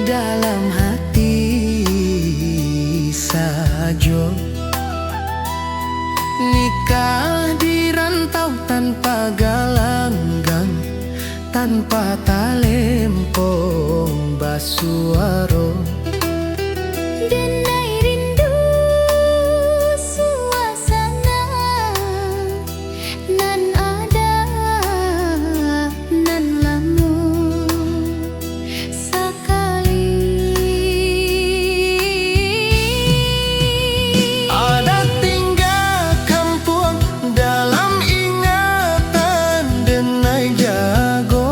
dalam hati saja. Nikah di rantau tanpa galanggang, tanpa talempong basuaro. Denai rindu suasana nan ada nan lamu sekali. Ada tinggal kampung dalam ingatan denai jago.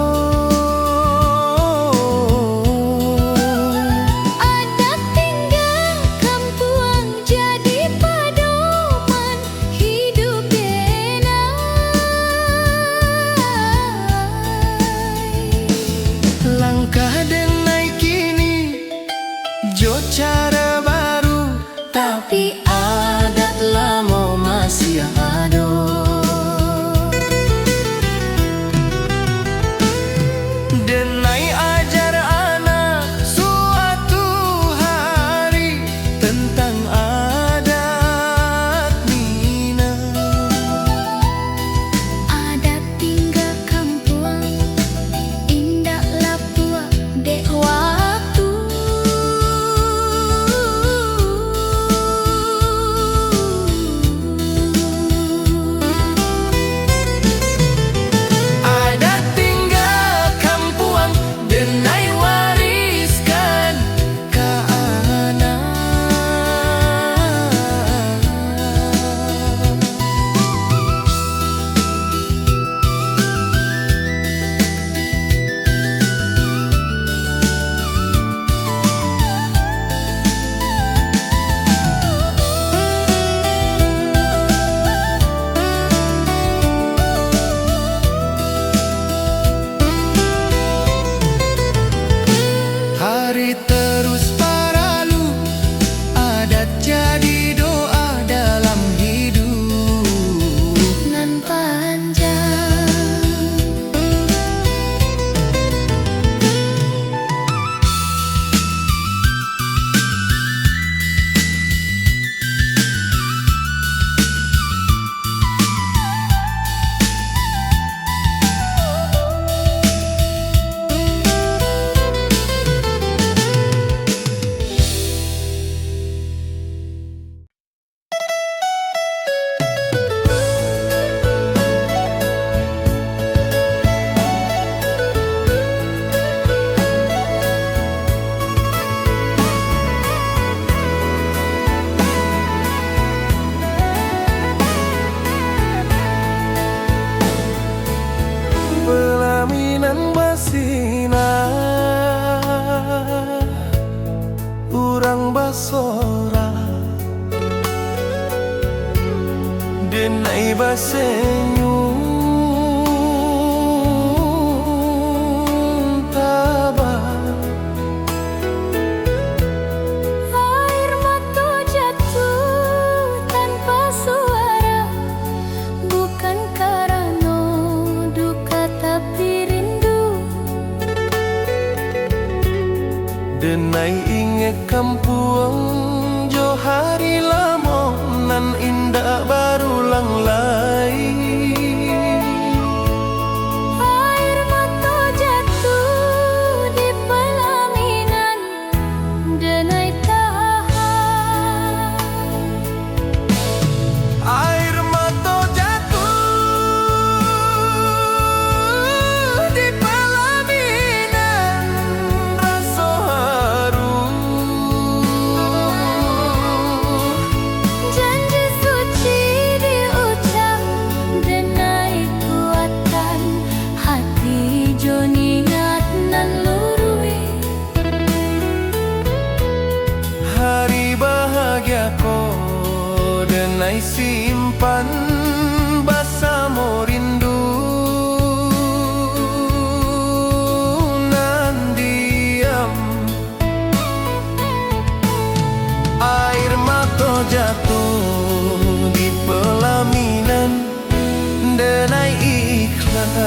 Ada tinggal kampung jadi pedoman hidup denai. Langkah denai kini jo cara baru, tapi adat lama masih ada. Denai ajar anak suatu hari tentang adat Minang. Ada tinggal kampung indah lapua dek waktu. Ada tinggal kampung denai wariskan ke anak. Hari terus berlalu, adat jadi doa dalam hidup Nan panjang pelaminan basina urang basora denai basenyum tabah. air mata jatuh tanpa suara, bukan karena duka tapi rindu. Denai ingat kampung jo hari lama nan indah barulang lai. Air mata jatuh di pelaminan denai tahan. Air mata jatuh di pelaminan rasa haru. Janji suci diucap denai kuatkan hati jo niat nan lurui. Hari bahagia ko denai simpan bersama rindu nan diam. Air mata jatuh di pelaminan denai ikhlas.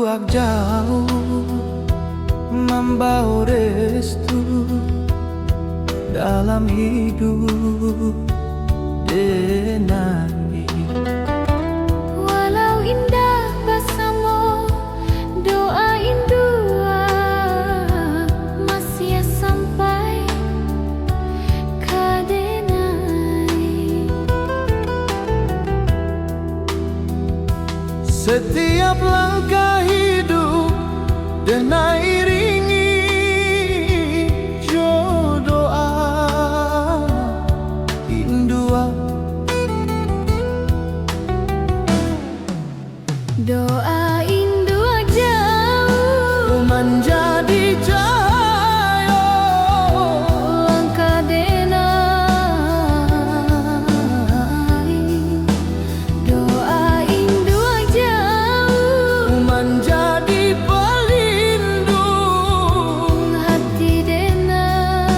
doa jauh membawa restu dalam hidup denai. Walau indah bersama doain dua masih sampai kadenai. Setiap langkah hidup denai iringi doa indua. Doain dua jauh Menjadi cahaya langkah denai. Doain dua jauh menjadi pelindung hati denai.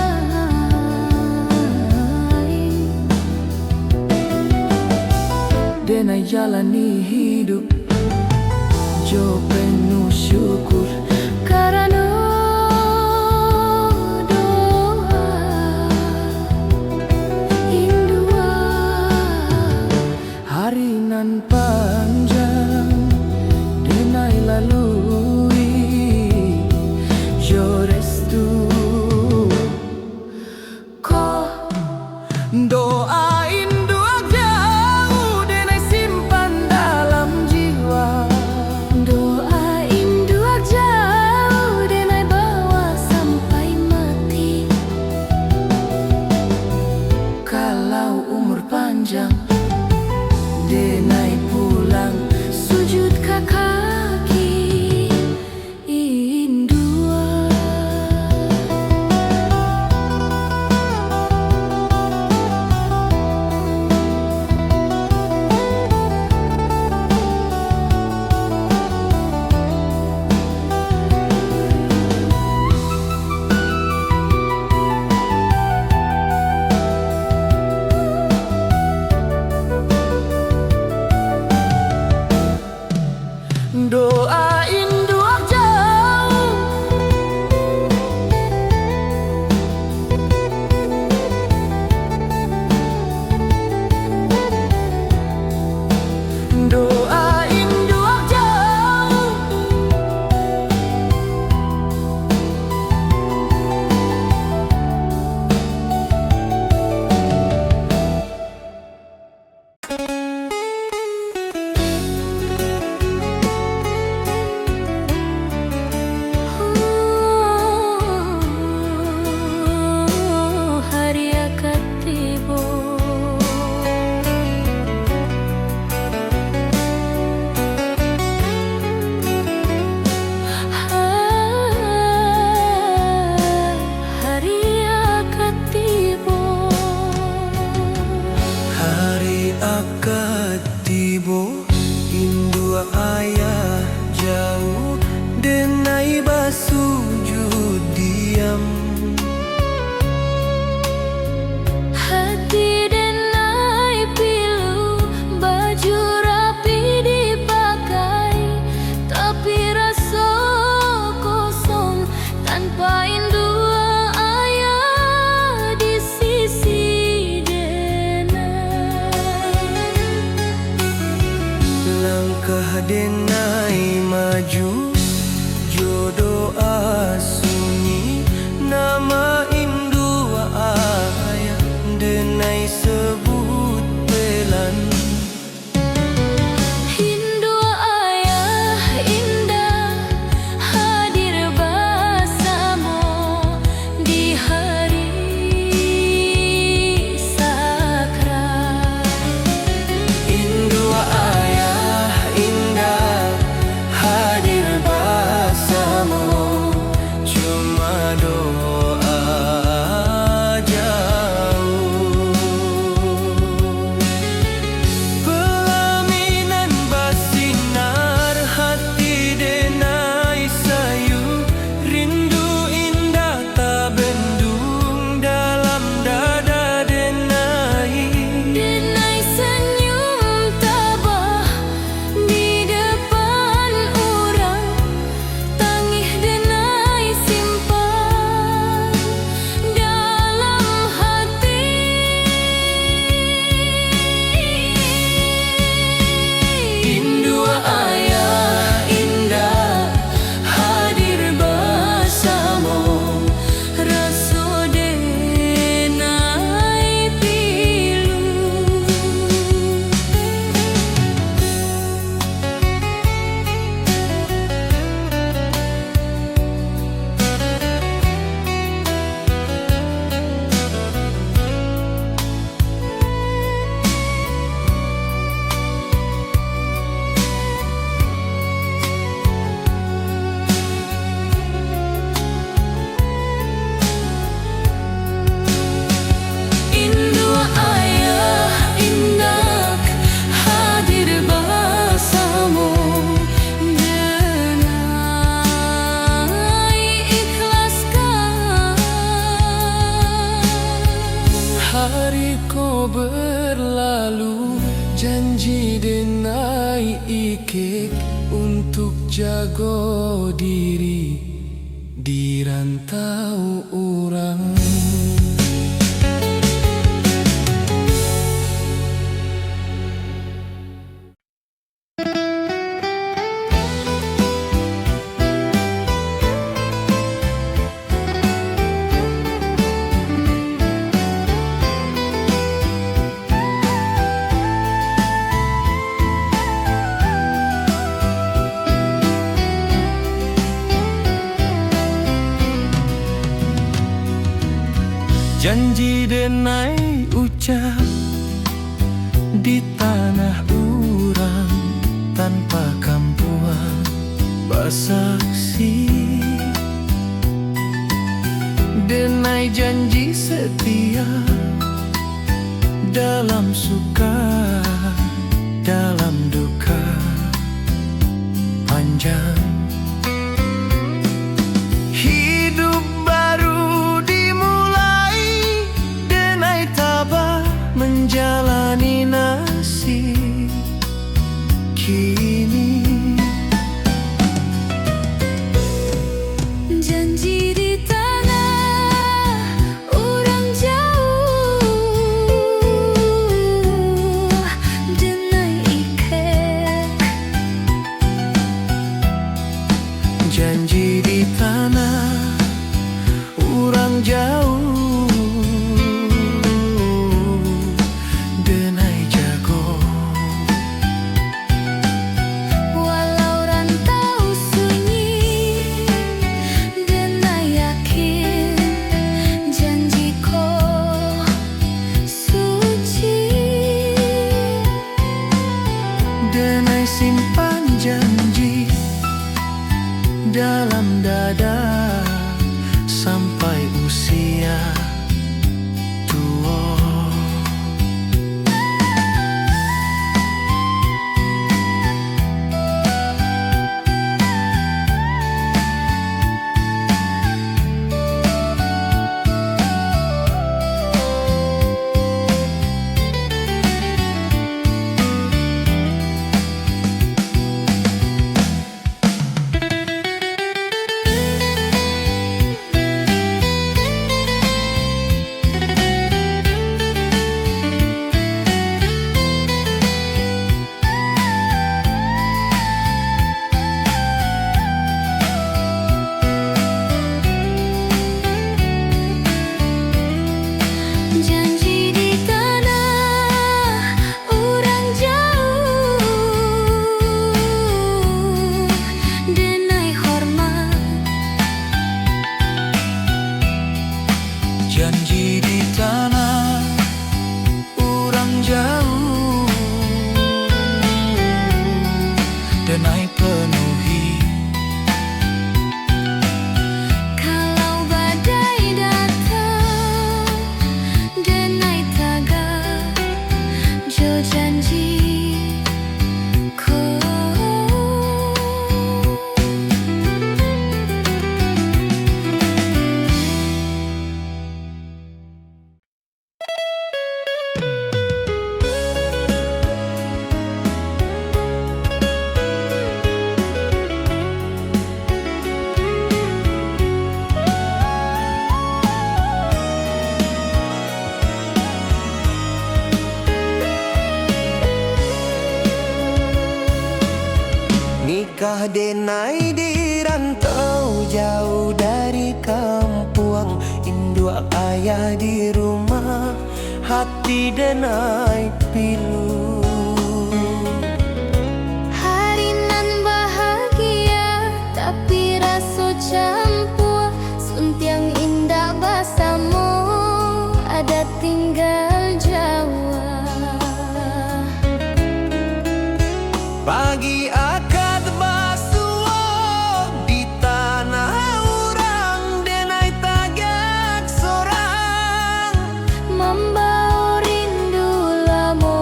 denai jalani hidup jo penuh syukur Karena doa indua. hari nan panjang denai lalui jo restu Ko doain dua jauh denai simpan dalam jiwa. doain dua jauh denai bawa sampai mati. Kalau umur panjang denai pulang Sujud ke kaki indua. doain dua jauh doain dua jauh Hari akan tiba. Hari akan tiba. hari akan tiba indua ayah jauh denai basujud diam. Hati denai pilu baju rapi dipakai, tapi rasa kosong tanpa indua ayah di sisi denai. Langkah denai maju jo doa sunyi nama indua ayah denai sebut pelan. Indua ayah indah hadir bersama di hari sakral. Indua ayah indah hadir bersama cuma doa jauh. untuk jago diri di rantau orang. Janji denai ucap di tanah urang tanpa kampuan bersaksi. Denai janji setia dalam suka dalam duka panjang. Hidup baru dimulai, denai tabah menjalani nasib kini. Janji di tanah orang jauh, denai ikat. Janji di tanah orang jauh, denai jago. Walau rantau sunyi, denai yakin janjiku suci. Denai simpan janji dalam dada sampai usia tua. Janji di tanah orang jauh, denai hormat. Janji di tanah orang jauh, denai penuhi. Kalau badai datang, denai tagak jo janjiku. Nikah denai di rantau jauh dari kampung, induk ayah di rumah, hati denai pilu. Hari nan bahagia, tapi rasa campur. Suntiang indah basamu, ada tinggal Jawa. Pagi akad basuh di tanah orang, denai tagak sorang. Membawa rindu lama.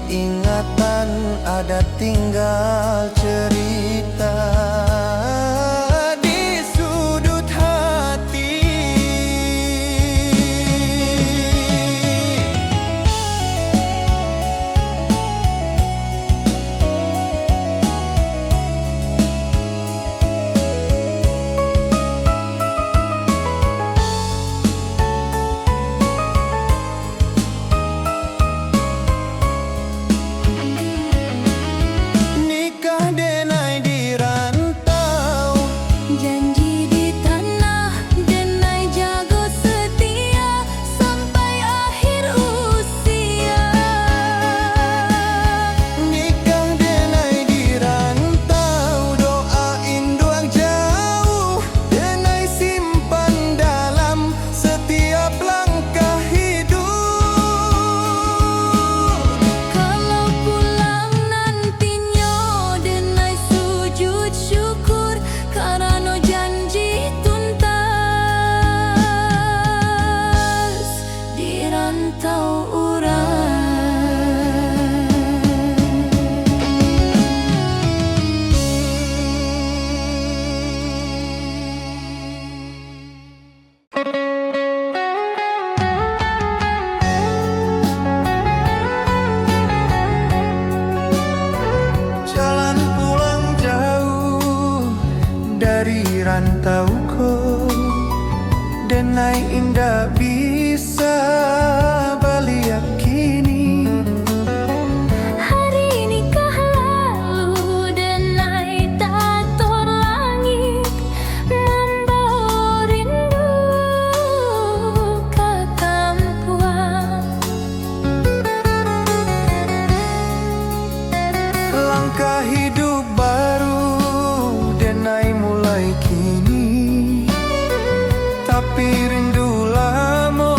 ingatan, ada tinggal cerita di sudut hati. Nikah denai di rantau, Janji di tanah denai jago setia sampai akhir usia. nikah denai di rantau, doain doang jauh, denai simpan dalam setiap langkah hidup. Kalau pulang nantinya denai sujud syukur karena janji tuntas di rantau urang. Jalan pulang jauh dari rantauku, denai indah bisa baliak kini. Hari nikah lalu denai tato langit membawa rindu ke kampuang. Langkah hidup baru denai mulai kini, tapi rindu lama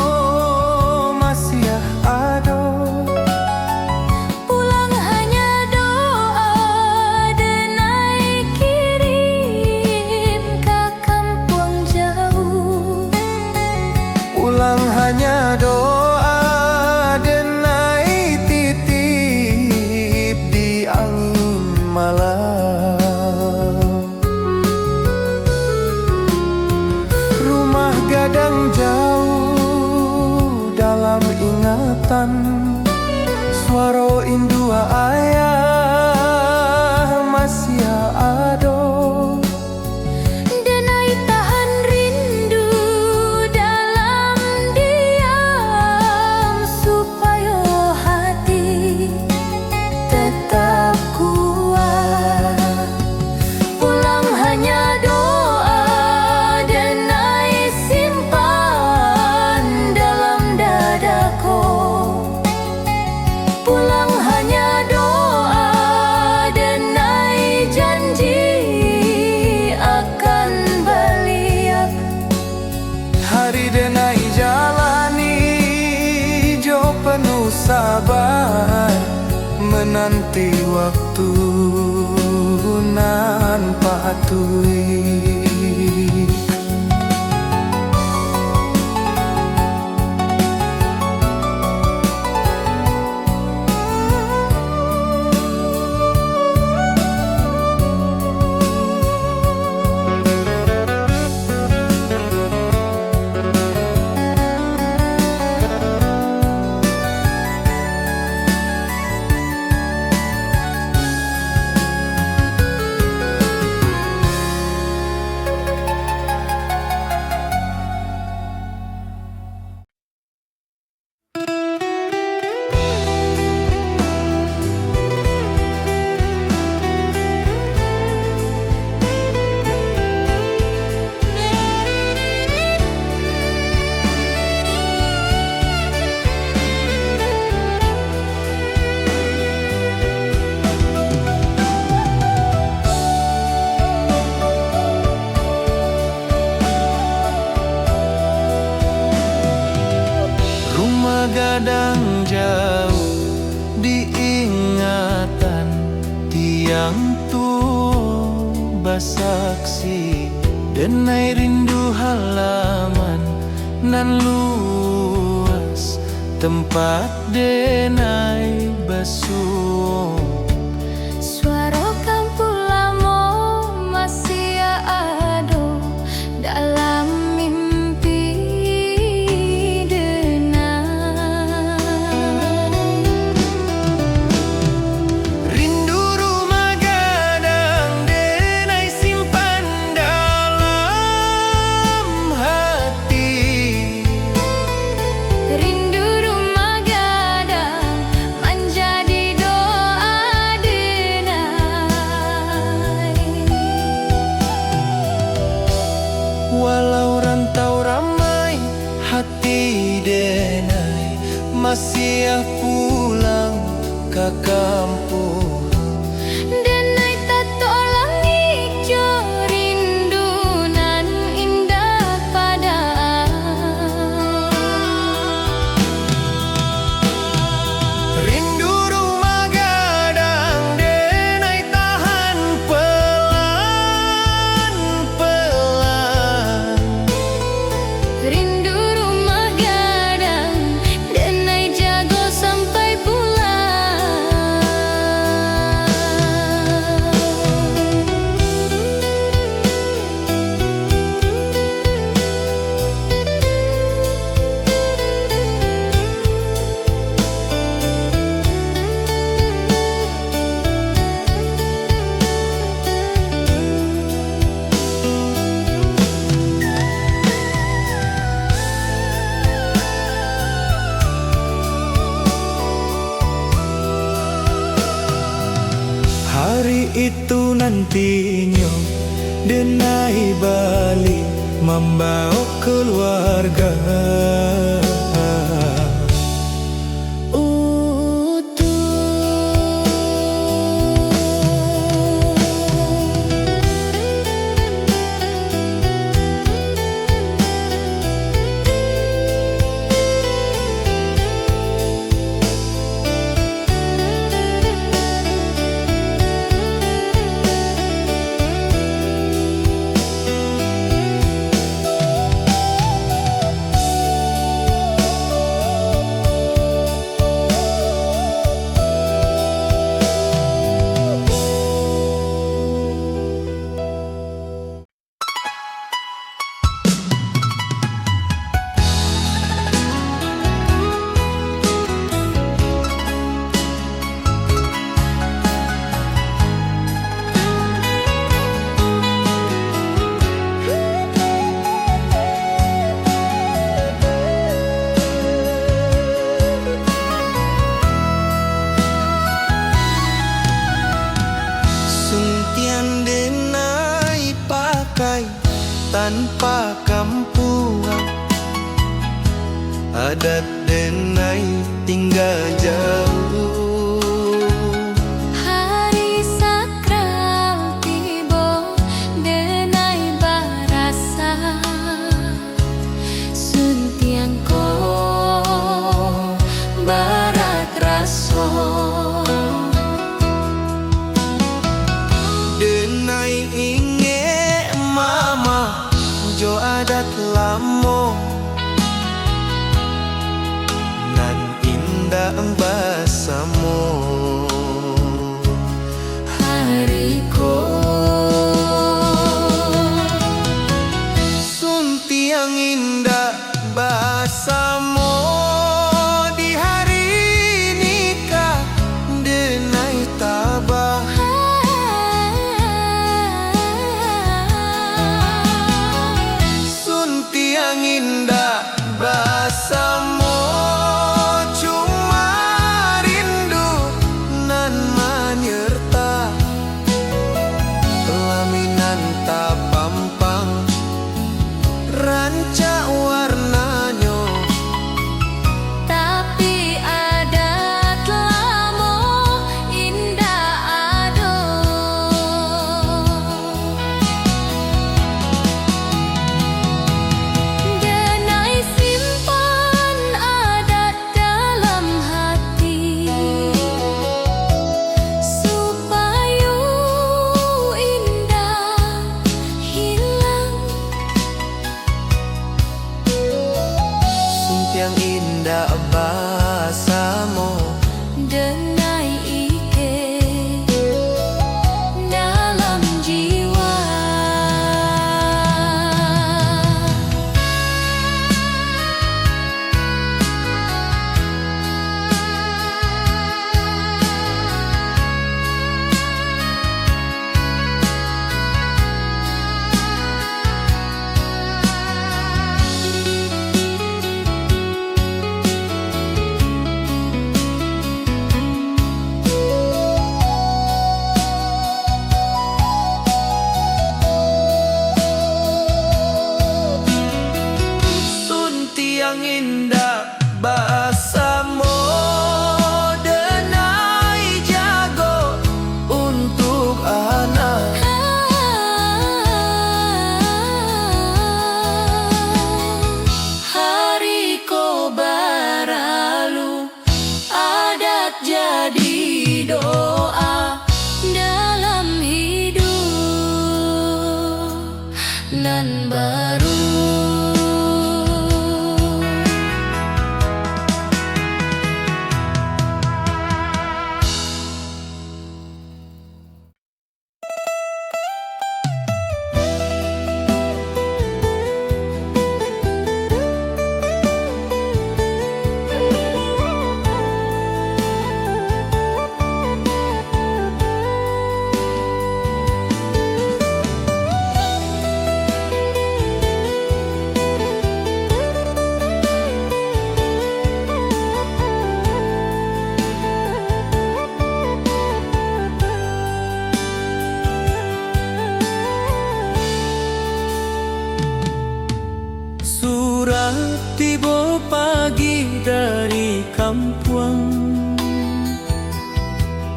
masih ada. Pulang hanya doa denai kirim ke kampung jauh. Pulang hanya doa denai titip di angin malam. Rumah gadang jauh dalam ingatan, suara indu ayah masih ada. Denai tahan rindu dalam diam supaya hati tetap kuat. Pulang hanya doa denai simpan dalam dadaku. Pulang hanya doa denai janji akan baliak. Hari denai jalani jo penuh sabar, menanti waktu nan patuhi. Gadang jauh diingatan, tiang tua basaksi, denai rindu halaman nan luas tempat denai basuh. Suara kampulamo masih ada dalam mimpi denai. Rindu rumah gadang denai simpan dalam hati. Rindu rumah gadang menjadi doa denai. Walau rantau ramai, hati denai masih pulang ke kampung. Denai tak tolong ijo rindu nan indah pada. Rindu rumah gadang denai tahan pelan-pelan. Rindu rumah gadang denai jago sampai pulang. Hari itu nantinya denai balik membawa keluarga. Suntian denai pakai tanpa kampungan. Adat denai tinggal jauh. Hari sakral tiba denai barasa. Suntiang ko barat raso. Denai inge mama jo adat lamo nan indah basamo. Hariko Suntiang indah basamo di hari nikah denai tabah. Suntiang indah basamo cuma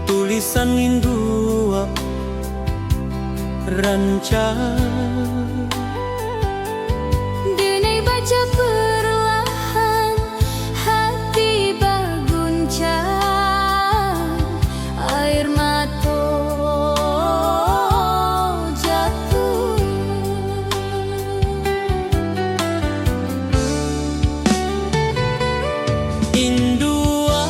tulisan indua rancang. Denai baca perlahan, hati berguncang, air mata jatuh. Indua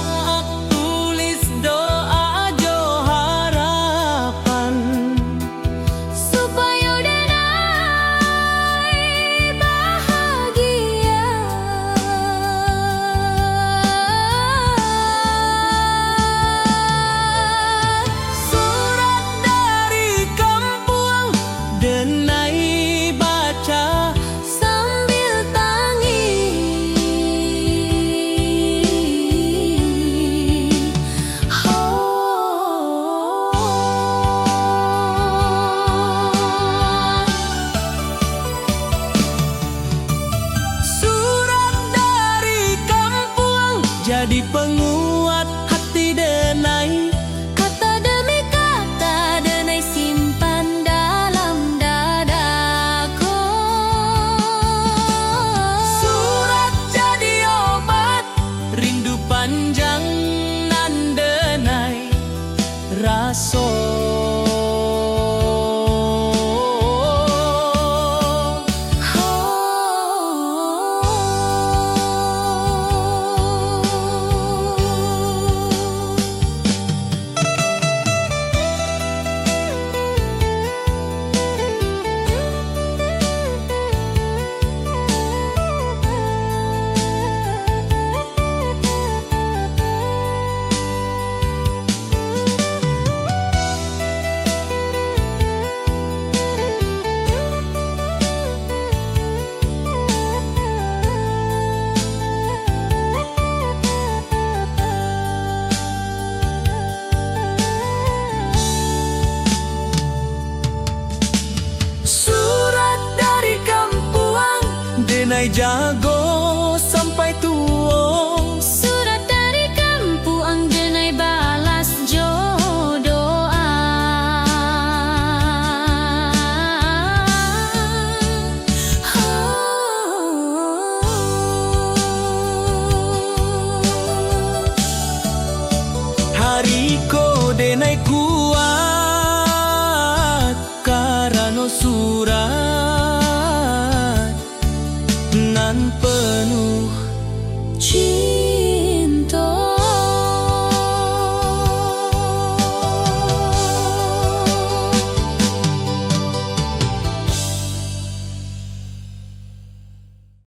tulis doa jo harapan, Supaya Denai bahagia. surat dari kampung Denai baca Sambil tangis, surat dari kampung jadi penguat hati Denai. kata demi kata Denai simpan dalam dadaku. Surat jadi obat rindu panjang nan Denai raso. Surat dari kampung Denai jago sampai tua. Surat dari kampung Denai balas jo doa. Hariko Denai kuat karena surat nan